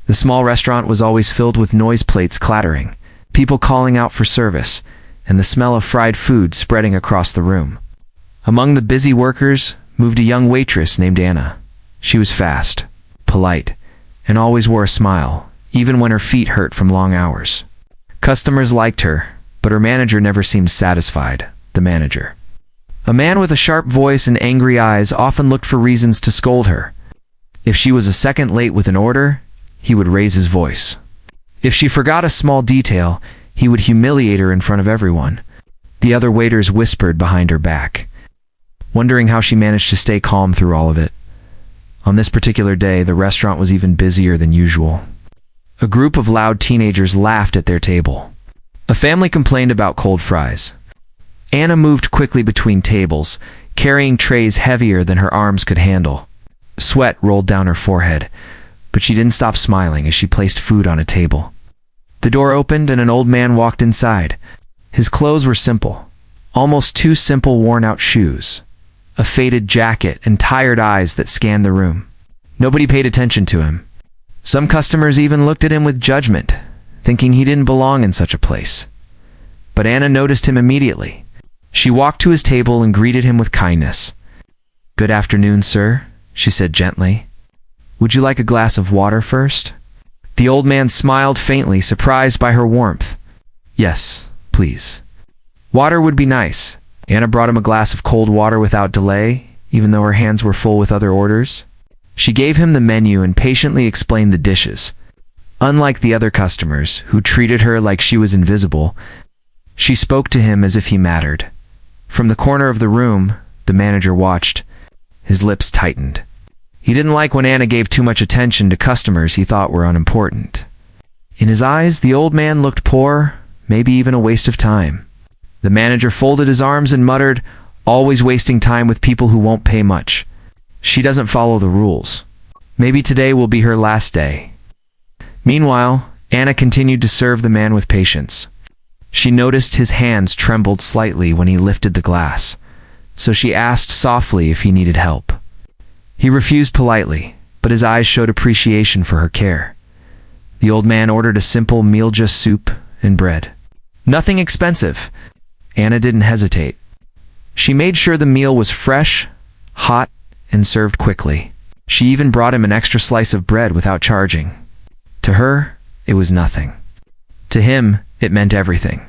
The small restaurant was always filled with noise plates clattering, people calling out for service, and the smell of fried food spreading across the room. Among the busy workers moved a young waitress named Anna. She was fast, polite, and always wore a smile, even when her feet hurt from long hours. Customers liked her, but her manager never seemed satisfied. The manager, a man with a sharp voice and angry eyes, often looked for reasons to scold her. If she was a second late with an order, he would raise his voice. If she forgot a small detail, he would humiliate her in front of everyone. The other waiters whispered behind her back, wondering how she managed to stay calm through all of it. On this particular day, the restaurant was even busier than usual. A group of loud teenagers laughed at their table. A family complained about cold fries. Anna moved quickly between tables, carrying trays heavier than her arms could handle. Sweat rolled down her forehead, but she didn't stop smiling as she placed food on a table. The door opened and an old man walked inside. His clothes were simple, almost too simple. Worn-out shoes, a faded jacket, and tired eyes that scanned the room. Nobody paid attention to him. Some customers even looked at him with judgment, thinking he didn't belong in such a place. But Anna noticed him immediately. She walked to his table and greeted him with kindness. "Good afternoon, sir," she said gently. "Would you like a glass of water first?" The old man smiled faintly, surprised by her warmth. "Yes, please. Water would be nice." Anna brought him a glass of cold water without delay, even though her hands were full with other orders. She gave him the menu and patiently explained the dishes. Unlike the other customers, who treated her like she was invisible, she spoke to him as if he mattered. From the corner of the room, the manager watched. His lips tightened. He didn't like when Anna gave too much attention to customers he thought were unimportant. In his eyes, the old man looked poor, maybe even a waste of time. The manager folded his arms and muttered, "Always wasting time with people who won't pay much. She doesn't follow the rules. Maybe today will be her last day." Meanwhile, Anna continued to serve the man with patience. She noticed his hands trembled slightly when he lifted the glass, so she asked softly if he needed help. He refused politely, but his eyes showed appreciation for her care. The old man ordered a simple meal, just soup and bread. Nothing expensive. Anna didn't hesitate. She made sure the meal was fresh, hot, and served quickly. She even brought him an extra slice of bread without charging. To her, it was nothing. To him, it meant everything.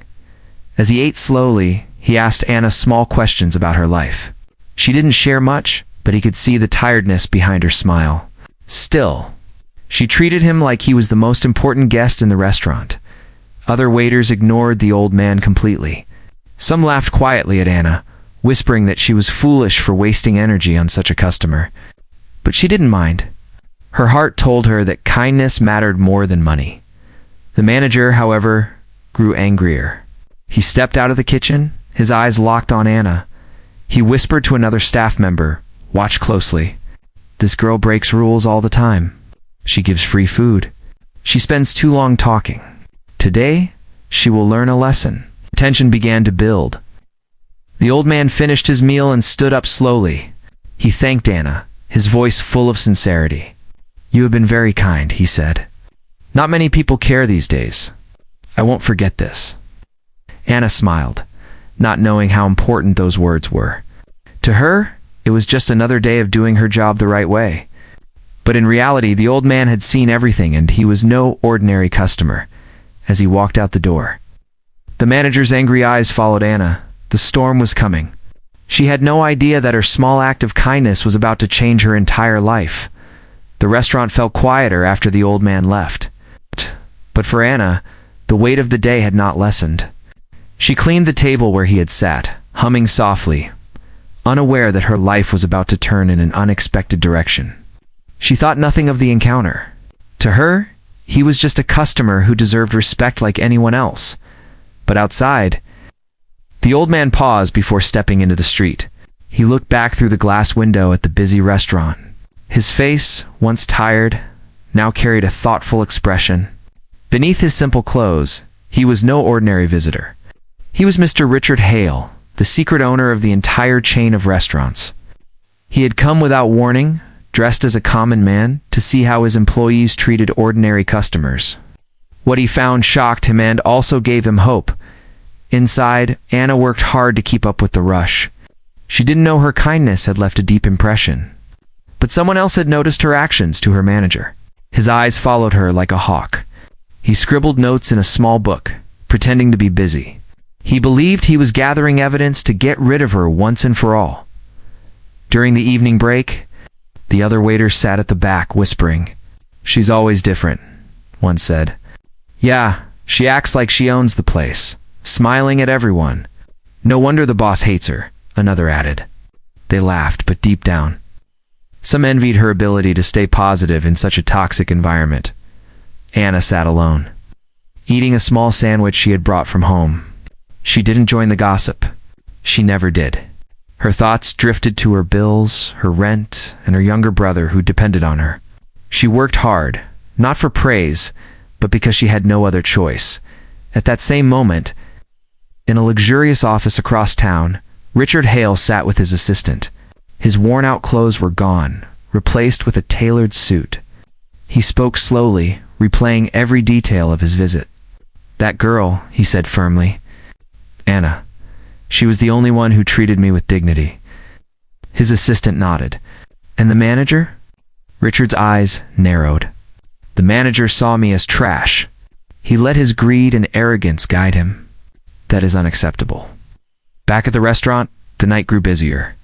As he ate slowly, he asked Anna small questions about her life. She didn't share much, but he could see the tiredness behind her smile. Still, she treated him like he was the most important guest in the restaurant. Other waiters ignored the old man completely. Some laughed quietly at Anna, whispering that she was foolish for wasting energy on such a customer. But she didn't mind. Her heart told her that kindness mattered more than money. The manager, however, grew angrier. He stepped out of the kitchen, his eyes locked on Anna. He whispered to another staff member, "Watch closely. This girl breaks rules all the time. She gives free food. She spends too long talking. Today, she will learn a lesson." Tension began to build. The old man finished his meal and stood up slowly. He thanked Anna, his voice full of sincerity. "You have been very kind," he said. "Not many people care these days. I won't forget this." Anna smiled, not knowing how important those words were. To her, it was just another day of doing her job the right way. But in reality, the old man had seen everything, and he was no ordinary customer. As he walked out the door, the manager's angry eyes followed Anna. The storm was coming. She had no idea that her small act of kindness was about to change her entire life. The restaurant felt quieter after the old man left. But for Anna, the weight of the day had not lessened. She cleaned the table where he had sat, humming softly, unaware that her life was about to turn in an unexpected direction. She thought nothing of the encounter. To her, he was just a customer who deserved respect like anyone else. But outside, the old man paused before stepping into the street. He looked back through the glass window at the busy restaurant. His face, once tired, now carried a thoughtful expression. Beneath his simple clothes, he was no ordinary visitor. He was Mr. Richard Hale, the secret owner of the entire chain of restaurants. He had come without warning, dressed as a common man, to see how his employees treated ordinary customers. What he found shocked him and also gave him hope. Inside, Anna worked hard to keep up with the rush. She didn't know her kindness had left a deep impression. But someone else had noticed her actions to her manager. His eyes followed her like a hawk. He scribbled notes in a small book, pretending to be busy. He believed he was gathering evidence to get rid of her once and for all. During the evening break, the other waiters sat at the back, whispering. "She's always different," one said. "Yeah, she acts like she owns the place, smiling at everyone. No wonder the boss hates her," another added. They laughed, but deep down, some envied her ability to stay positive in such a toxic environment. Anna sat alone, eating a small sandwich she had brought from home. She didn't join the gossip. She never did. Her thoughts drifted to her bills, her rent, and her younger brother who depended on her. She worked hard, not for praise, but because she had no other choice. At that same moment, in a luxurious office across town, Richard Hale sat with his assistant. His worn-out clothes were gone, replaced with a tailored suit. He spoke slowly, replaying every detail of his visit. "That girl," he said firmly. "Anna. She was the only one who treated me with dignity." His assistant nodded. "And the manager?" Richard's eyes narrowed. "The manager saw me as trash. He let his greed and arrogance guide him. That is unacceptable." Back at the restaurant, the night grew busier.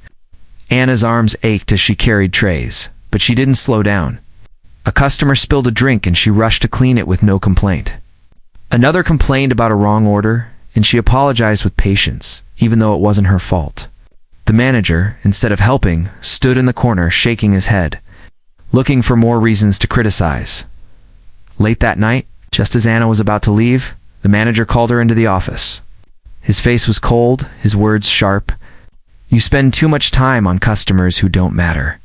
Anna's arms ached as she carried trays, but she didn't slow down. A customer spilled a drink and she rushed to clean it with no complaint. Another complained about a wrong order, and she apologized with patience, even though it wasn't her fault. The manager, instead of helping, stood in the corner shaking his head, looking for more reasons to criticize. Late that night, just as Anna was about to leave, the manager called her into the office. His face was cold, his words sharp. "You spend too much time on customers who don't matter.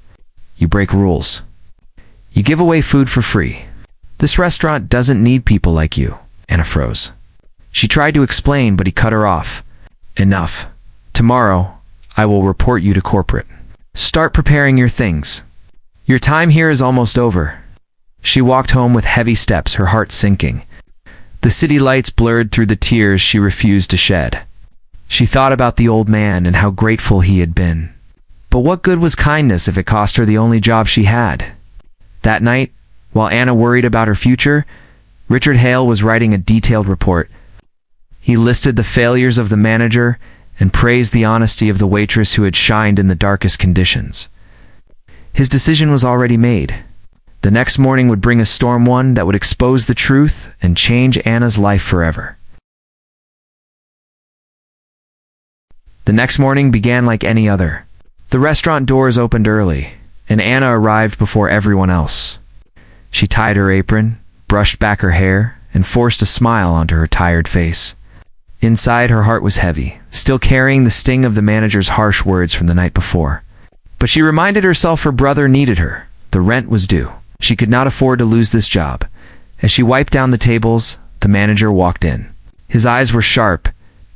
You break rules. You give away food for free. This restaurant doesn't need people like you." Anna froze. She tried to explain, but he cut her off. "Enough. Tomorrow, I will report you to corporate. Start preparing your things. Your time here is almost over." She walked home with heavy steps, her heart sinking. The city lights blurred through the tears she refused to shed. She thought about the old man and how grateful he had been. But what good was kindness if it cost her the only job she had? That night, while Anna worried about her future, Richard Hale was writing a detailed report. He listed the failures of the manager and praised the honesty of the waitress who had shined in the darkest conditions. His decision was already made. The next morning would bring a storm, one that would expose the truth and change Anna's life forever. The next morning began like any other. The restaurant doors opened early, and Anna arrived before everyone else. She tied her apron, brushed back her hair, and forced a smile onto her tired face. Inside, her heart was heavy, still carrying the sting of the manager's harsh words from the night before. But she reminded herself her brother needed her. The rent was due. She could not afford to lose this job. As she wiped down the tables, the manager walked in. His eyes were sharp,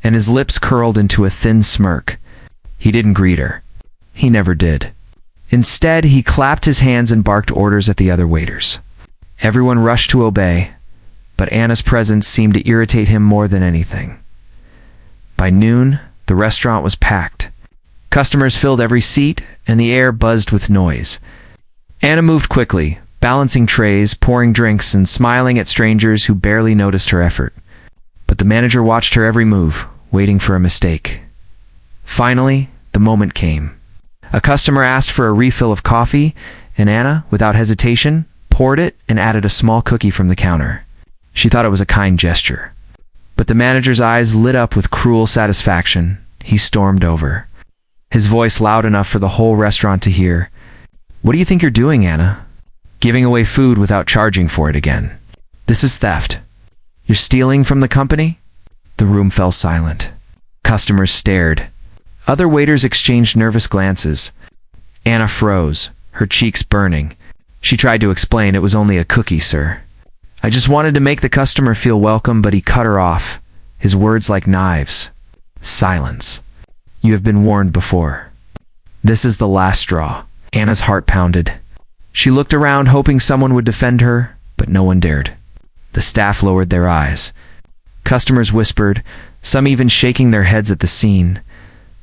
and his lips curled into a thin smirk. He didn't greet her. He never did. Instead, he clapped his hands and barked orders at the other waiters. Everyone rushed to obey, but Anna's presence seemed to irritate him more than anything. By noon, the restaurant was packed. Customers filled every seat, and the air buzzed with noise. Anna moved quickly, balancing trays, pouring drinks, and smiling at strangers who barely noticed her effort. But the manager watched her every move, waiting for a mistake. Finally, the moment came. A customer asked for a refill of coffee, and Anna, without hesitation, poured it and added a small cookie from the counter. She thought it was a kind gesture. But the manager's eyes lit up with cruel satisfaction. He stormed over, his voice loud enough for the whole restaurant to hear. "What do you think you're doing, Anna? Giving away food without charging for it again. This is theft. You're stealing from the company?" The room fell silent. Customers stared. Other waiters exchanged nervous glances. Anna froze, her cheeks burning. She tried to explain, "It was only a cookie, sir. I just wanted to make the customer feel welcome," but he cut her off, his words like knives. "Silence. You have been warned before. This is the last straw." Anna's heart pounded. She looked around hoping someone would defend her, but no one dared. The staff lowered their eyes. Customers whispered, some even shaking their heads at the scene.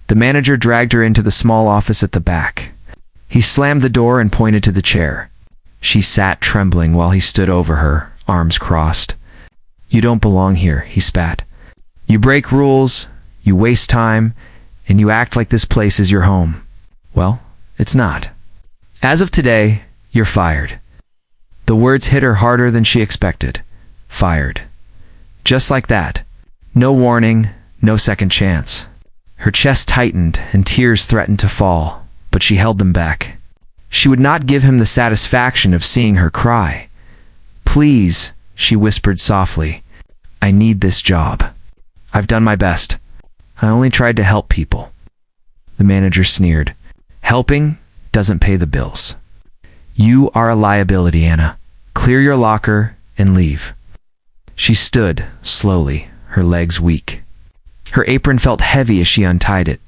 The manager dragged her into the small office at the back. He slammed the door and pointed to the chair. She sat trembling while he stood over her, arms crossed. "You don't belong here," he spat. "You break rules, you waste time, and you act like this place is your home. Well, it's not. As of today, you're fired." The words hit her harder than she expected. Fired. Just like that. No warning, no second chance. Her chest tightened and tears threatened to fall, but she held them back. She would not give him the satisfaction of seeing her cry. "Please," she whispered softly. "I need this job. I've done my best. I only tried to help people." The manager sneered. "Helping doesn't pay the bills. You are a liability, Anna. Clear your locker and leave." She stood, slowly, her legs weak. Her apron felt heavy as she untied it.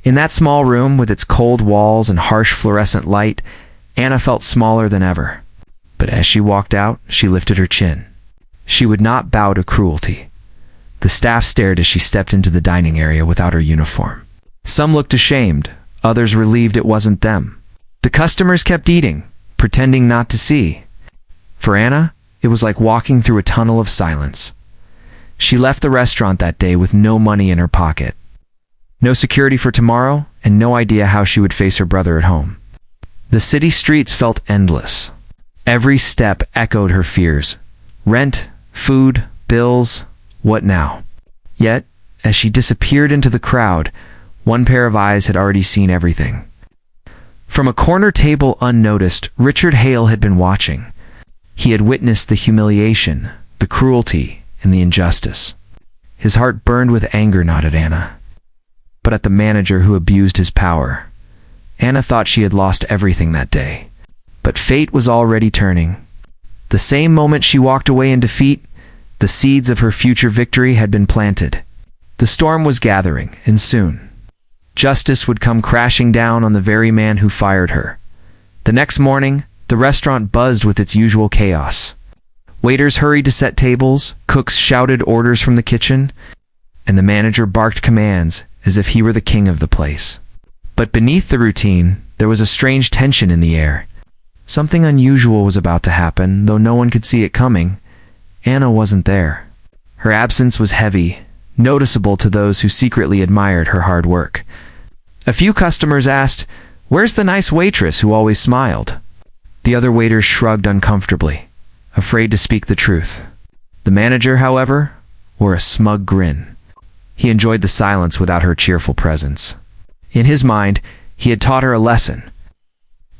In that small room, with its cold walls and harsh fluorescent light, Anna felt smaller than ever. But as she walked out, she lifted her chin. She would not bow to cruelty. The staff stared as she stepped into the dining area without her uniform. Some looked ashamed, others relieved it wasn't them. The customers kept eating, pretending not to see. For Anna, it was like walking through a tunnel of silence. She left the restaurant that day with no money in her pocket. No security for tomorrow, and no idea how she would face her brother at home. The city streets felt endless. Every step echoed her fears. Rent, food, bills, what now? Yet, as she disappeared into the crowd, one pair of eyes had already seen everything. From a corner table unnoticed, Richard Hale had been watching. He had witnessed the humiliation, the cruelty, and the injustice. His heart burned with anger not at Anna, but at the manager who abused his power. Anna thought she had lost everything that day, but fate was already turning. The same moment she walked away in defeat, the seeds of her future victory had been planted. The storm was gathering, and soon, justice would come crashing down on the very man who fired her. The next morning, the restaurant buzzed with its usual chaos. Waiters hurried to set tables, cooks shouted orders from the kitchen, and the manager barked commands as if he were the king of the place. But beneath the routine, there was a strange tension in the air. Something unusual was about to happen, though no one could see it coming. Anna wasn't there. Her absence was heavy, noticeable to those who secretly admired her hard work. A few customers asked, "Where's the nice waitress who always smiled?" The other waiters shrugged uncomfortably, afraid to speak the truth. The manager, however, wore a smug grin. He enjoyed the silence without her cheerful presence. In his mind, he had taught her a lesson.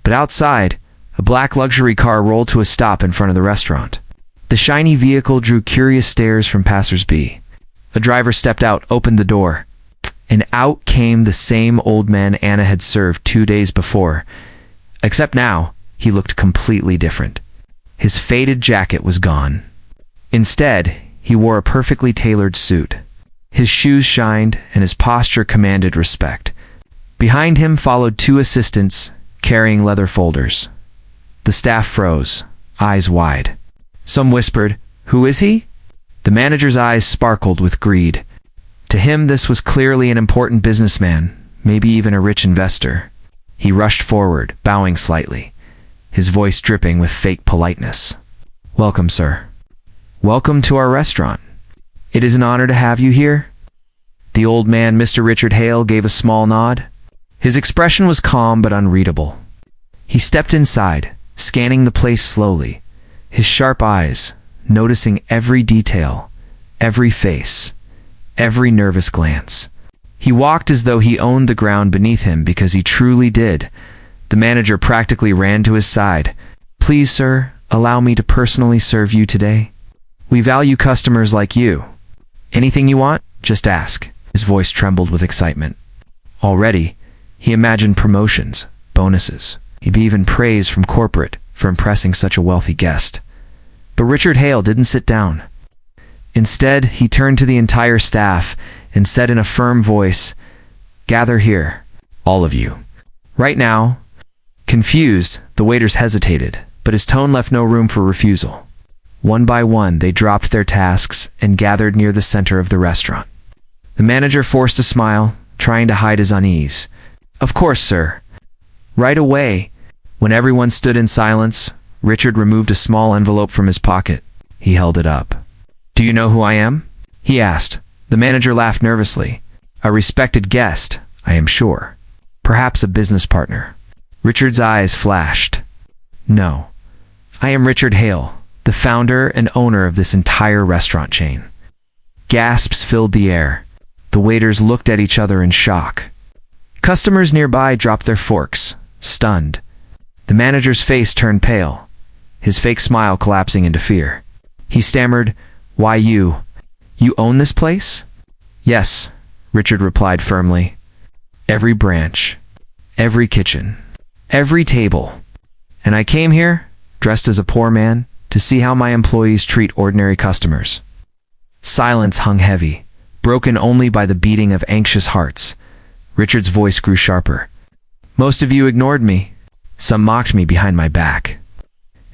But outside, a black luxury car rolled to a stop in front of the restaurant. The shiny vehicle drew curious stares from passers-by. A driver stepped out, opened the door, and out came the same old man Anna had served 2 days before. Except now, he looked completely different. His faded jacket was gone. Instead, he wore a perfectly tailored suit. His shoes shined, and his posture commanded respect. Behind him followed 2 assistants, carrying leather folders. The staff froze, eyes wide. Some whispered, "Who is he?" The manager's eyes sparkled with greed. To him, this was clearly an important businessman, maybe even a rich investor. He rushed forward, bowing slightly, his voice dripping with fake politeness. "Welcome, sir. Welcome to our restaurant. It is an honor to have you here." The old man, Mr. Richard Hale, gave a small nod. His expression was calm but unreadable. He stepped inside, scanning the place slowly, his sharp eyes noticing every detail, every face, every nervous glance. He walked as though he owned the ground beneath him, because he truly did. The manager practically ran to his side. "Please, sir, allow me to personally serve you today. We value customers like you. Anything you want, just ask." His voice trembled with excitement. Already, he imagined promotions, bonuses, maybe even praise from corporate for impressing such a wealthy guest. But Richard Hale didn't sit down. Instead, he turned to the entire staff and said in a firm voice, "Gather here, all of you. Right now, Confused, the waiters hesitated, but his tone left no room for refusal. One by one, they dropped their tasks and gathered near the center of the restaurant. The manager forced a smile, trying to hide his unease. "Of course, sir." Right away, when everyone stood in silence, Richard removed a small envelope from his pocket. He held it up. "Do you know who I am?" he asked. The manager laughed nervously. "A respected guest, I am sure. Perhaps a business partner." Richard's eyes flashed. "No. I am Richard Hale, the founder and owner of this entire restaurant chain." Gasps filled the air. The waiters looked at each other in shock. Customers nearby dropped their forks, stunned. The manager's face turned pale, his fake smile collapsing into fear. He stammered, "Why you? You own this place?" "Yes," Richard replied firmly. "Every branch, every kitchen, every table. And I came here, dressed as a poor man, to see how my employees treat ordinary customers." Silence hung heavy, broken only by the beating of anxious hearts. Richard's voice grew sharper. "Most of you ignored me. Some mocked me behind my back.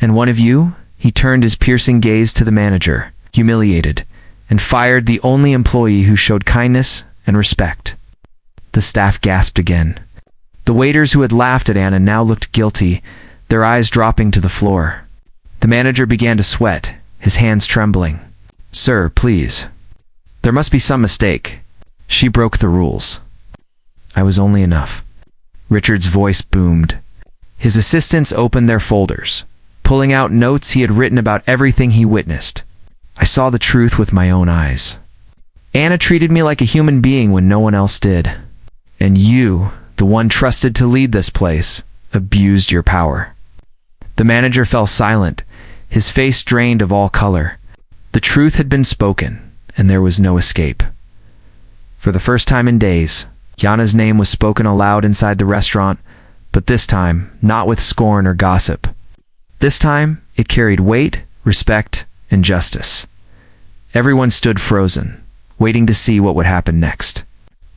And one of you," he turned his piercing gaze to the manager, humiliated, and fired the only employee who showed kindness and respect. The staff gasped again. The waiters who had laughed at Anna now looked guilty, their eyes dropping to the floor. The manager began to sweat, his hands trembling. "Sir, please. There must be some mistake. She broke the rules." "I was only enough." Richard's voice boomed. His assistants opened their folders, pulling out notes he had written about everything he witnessed. "I saw the truth with my own eyes. Anna treated me like a human being when no one else did. And you, the one trusted to lead this place, abused your power." The manager fell silent, his face drained of all color. The truth had been spoken, and there was no escape. For the first time in days, Yana's name was spoken aloud inside the restaurant, but this time, not with scorn or gossip. This time, it carried weight, respect, and justice. Everyone stood frozen, waiting to see what would happen next.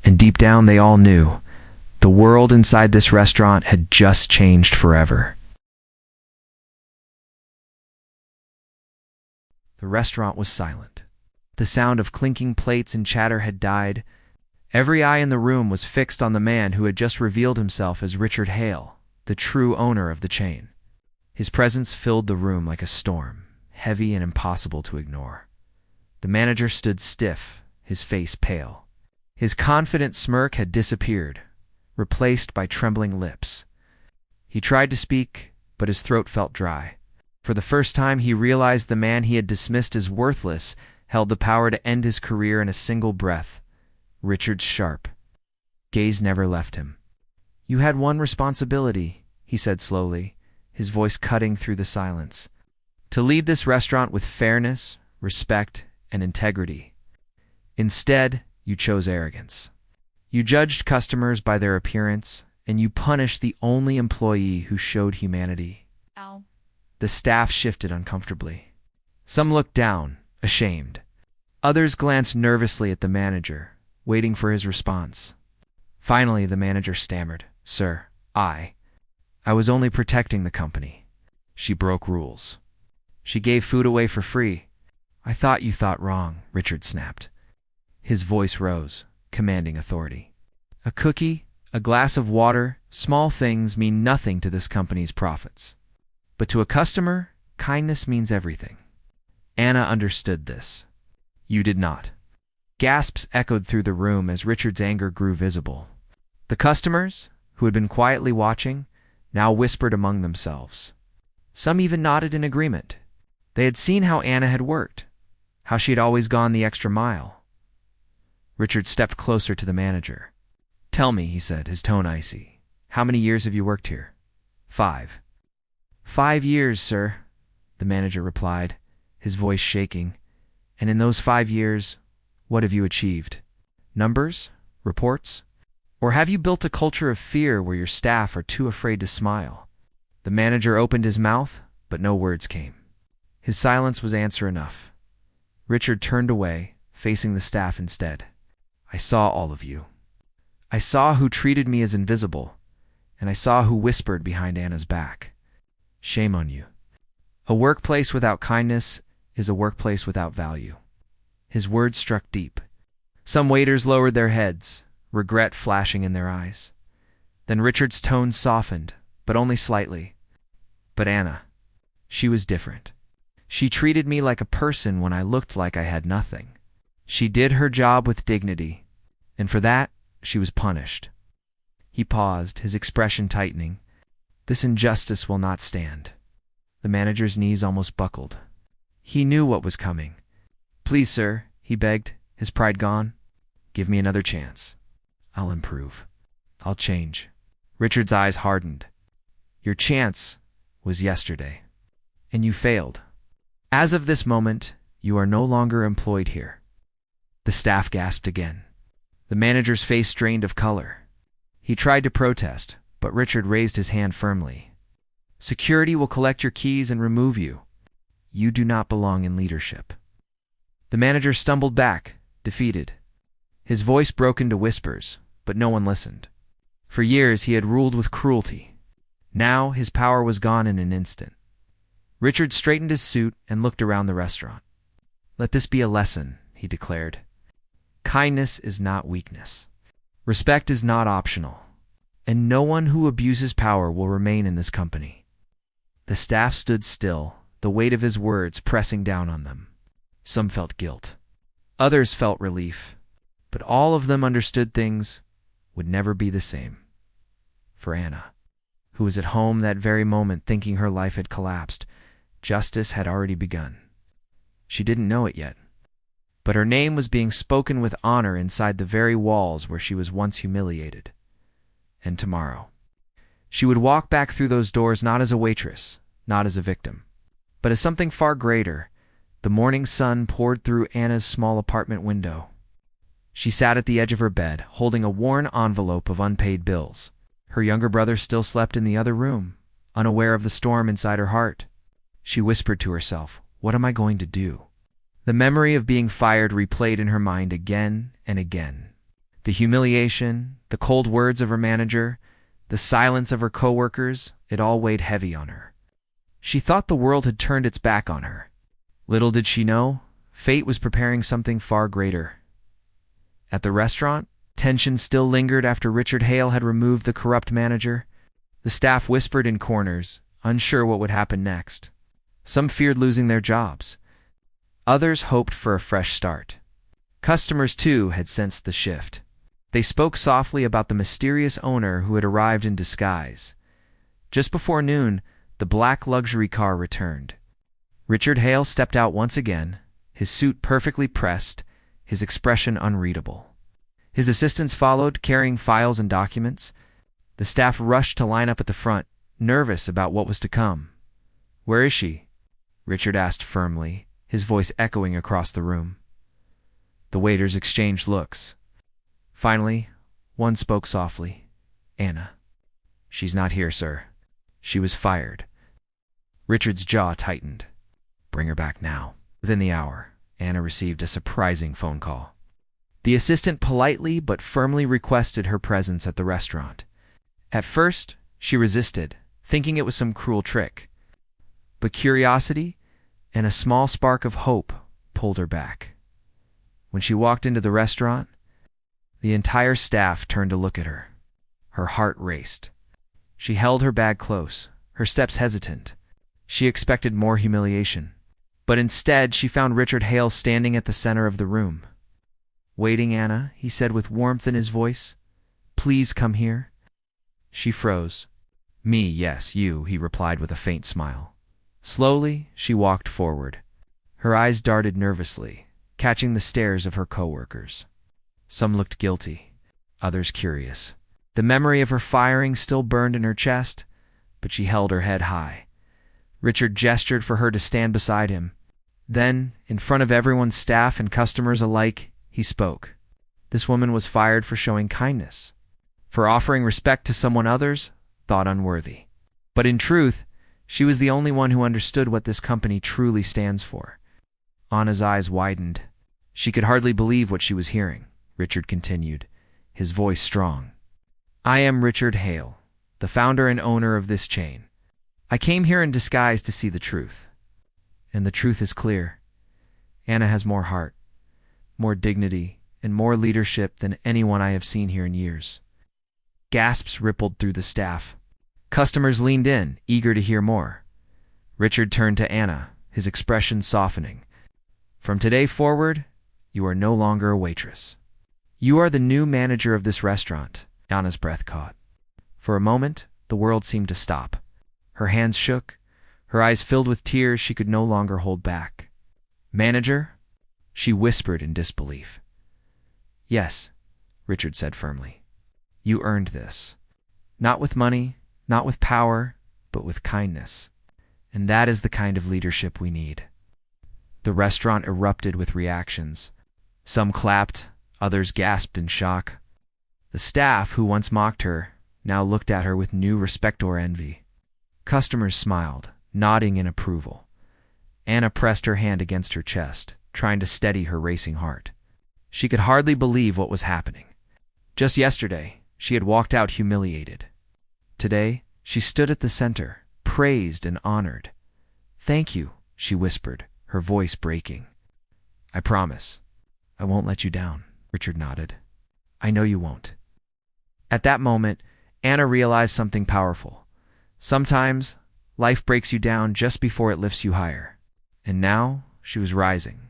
And deep down, they all knew the world inside this restaurant had just changed forever. The restaurant was silent. The sound of clinking plates and chatter had died. Every eye in the room was fixed on the man who had just revealed himself as Richard Hale, the true owner of the chain. His presence filled the room like a storm, heavy and impossible to ignore. The manager stood stiff, his face pale. His confident smirk had disappeared, replaced by trembling lips. He tried to speak, but his throat felt dry. For the first time, he realized the man he had dismissed as worthless held the power to end his career in a single breath. Richard's sharp gaze never left him. "You had one responsibility," he said slowly, his voice cutting through the silence. "To lead this restaurant with fairness, respect, and integrity. Instead, you chose arrogance. You judged customers by their appearance, and you punished the only employee who showed humanity." Ow. The staff shifted uncomfortably. Some looked down, ashamed. Others glanced nervously at the manager, waiting for his response. Finally, the manager stammered, "Sir, I was only protecting the company. She broke rules. She gave food away for free." "I thought you thought wrong," Richard snapped. His voice rose, commanding authority. "A cookie, a glass of water, small things mean nothing to this company's profits. But to a customer, kindness means everything." Anna understood this. You did not. Gasps echoed through the room as Richard's anger grew visible. The customers, who had been quietly watching, now whispered among themselves. Some even nodded in agreement. They had seen how Anna had worked, how she had always gone the extra mile. Richard stepped closer to the manager. "Tell me," he said, his tone icy, "how many years have you worked here?" "5." "5 years, sir," the manager replied, his voice shaking. "And in those 5 years, what have you achieved? Numbers? Reports? Or have you built a culture of fear where your staff are too afraid to smile?" The manager opened his mouth, but no words came. His silence was answer enough. Richard turned away, facing the staff instead. "I saw all of you. I saw who treated me as invisible, and I saw who whispered behind Anna's back. Shame on you. A workplace without kindness is a workplace without value. His words struck deep. Some waiters lowered their heads, regret flashing in their eyes. Then Richard's tone softened, but only slightly. But Anna, she was different. She treated me like a person when I looked like I had nothing. She did her job with dignity, and for that, she was punished. He paused, his expression tightening. This injustice will not stand. The manager's knees almost buckled. He knew what was coming. Please, sir, he begged, his pride gone. Give me another chance. I'll improve. I'll change. Richard's eyes hardened. Your chance was yesterday, and you failed. As of this moment, you are no longer employed here. The staff gasped again. The manager's face drained of color. He tried to protest, but Richard raised his hand firmly. Security will collect your keys and remove you. You do not belong in leadership. The manager stumbled back, defeated. His voice broke into whispers, but no one listened. For years he had ruled with cruelty. Now his power was gone in an instant. Richard straightened his suit and looked around the restaurant. Let this be a lesson, he declared. Kindness is not weakness. Respect is not optional. And no one who abuses power will remain in this company. The staff stood still, the weight of his words pressing down on them. Some felt guilt. Others felt relief. But all of them understood things would never be the same. For Anna, who was at home that very moment thinking her life had collapsed, justice had already begun. She didn't know it yet, but her name was being spoken with honor inside the very walls where she was once humiliated. And tomorrow, she would walk back through those doors not as a waitress, not as a victim, but as something far greater. The morning sun poured through Anna's small apartment window. She sat at the edge of her bed, holding a worn envelope of unpaid bills. Her younger brother still slept in the other room, unaware of the storm inside her heart. She whispered to herself, "What am I going to do?" The memory of being fired replayed in her mind again and again. The humiliation, the cold words of her manager, the silence of her coworkers, it all weighed heavy on her. She thought the world had turned its back on her. Little did she know, fate was preparing something far greater. At the restaurant, tension still lingered after Richard Hale had removed the corrupt manager. The staff whispered in corners, unsure what would happen next. Some feared losing their jobs. Others hoped for a fresh start. Customers, too, had sensed the shift. They spoke softly about the mysterious owner who had arrived in disguise. Just before noon, the black luxury car returned. Richard Hale stepped out once again, his suit perfectly pressed, his expression unreadable. His assistants followed, carrying files and documents. The staff rushed to line up at the front, nervous about what was to come. "Where is she?" Richard asked firmly, his voice echoing across the room. The waiters exchanged looks. Finally, one spoke softly. "Anna." "She's not here, sir. She was fired." Richard's jaw tightened. "Bring her back now." Within the hour, Anna received a surprising phone call. The assistant politely but firmly requested her presence at the restaurant. At first, she resisted, thinking it was some cruel trick. But curiosity and a small spark of hope pulled her back. When she walked into the restaurant, the entire staff turned to look at her. Her heart raced. She held her bag close, her steps hesitant. She expected more humiliation. But instead, she found Richard Hale standing at the center of the room. "Waiting, Anna," he said with warmth in his voice. "Please come here." She froze. "Me, yes, you," he replied with a faint smile. Slowly, she walked forward. Her eyes darted nervously, catching the stares of her coworkers. Some looked guilty, others curious. The memory of her firing still burned in her chest, but she held her head high. Richard gestured for her to stand beside him. Then, in front of everyone's staff and customers alike, he spoke. This woman was fired for showing kindness, for offering respect to someone others thought unworthy. But in truth, she was the only one who understood what this company truly stands for. Anna's eyes widened. She could hardly believe what she was hearing. Richard continued, his voice strong. "I am Richard Hale, the founder and owner of this chain. I came here in disguise to see the truth. And the truth is clear. Anna has more heart, more dignity, and more leadership than anyone I have seen here in years. Gasps rippled through the staff. Customers leaned in, eager to hear more. Richard turned to Anna, his expression softening. From today forward, you are no longer a waitress. You are the new manager of this restaurant. Anna's breath caught. For a moment, the world seemed to stop. Her hands shook, her eyes filled with tears she could no longer hold back. Manager? She whispered in disbelief. Yes, Richard said firmly. You earned this. Not with money, not with power, but with kindness. And that is the kind of leadership we need. The restaurant erupted with reactions. Some clapped, others gasped in shock. The staff, who once mocked her, now looked at her with new respect or envy. Customers smiled, nodding in approval. Anna pressed her hand against her chest, trying to steady her racing heart. She could hardly believe what was happening. Just yesterday, she had walked out humiliated. Today, she stood at the center, praised and honored. Thank you, she whispered, her voice breaking. I promise. I won't let you down, Richard nodded. I know you won't. At that moment, Anna realized something powerful. Sometimes, life breaks you down just before it lifts you higher. And now, she was rising,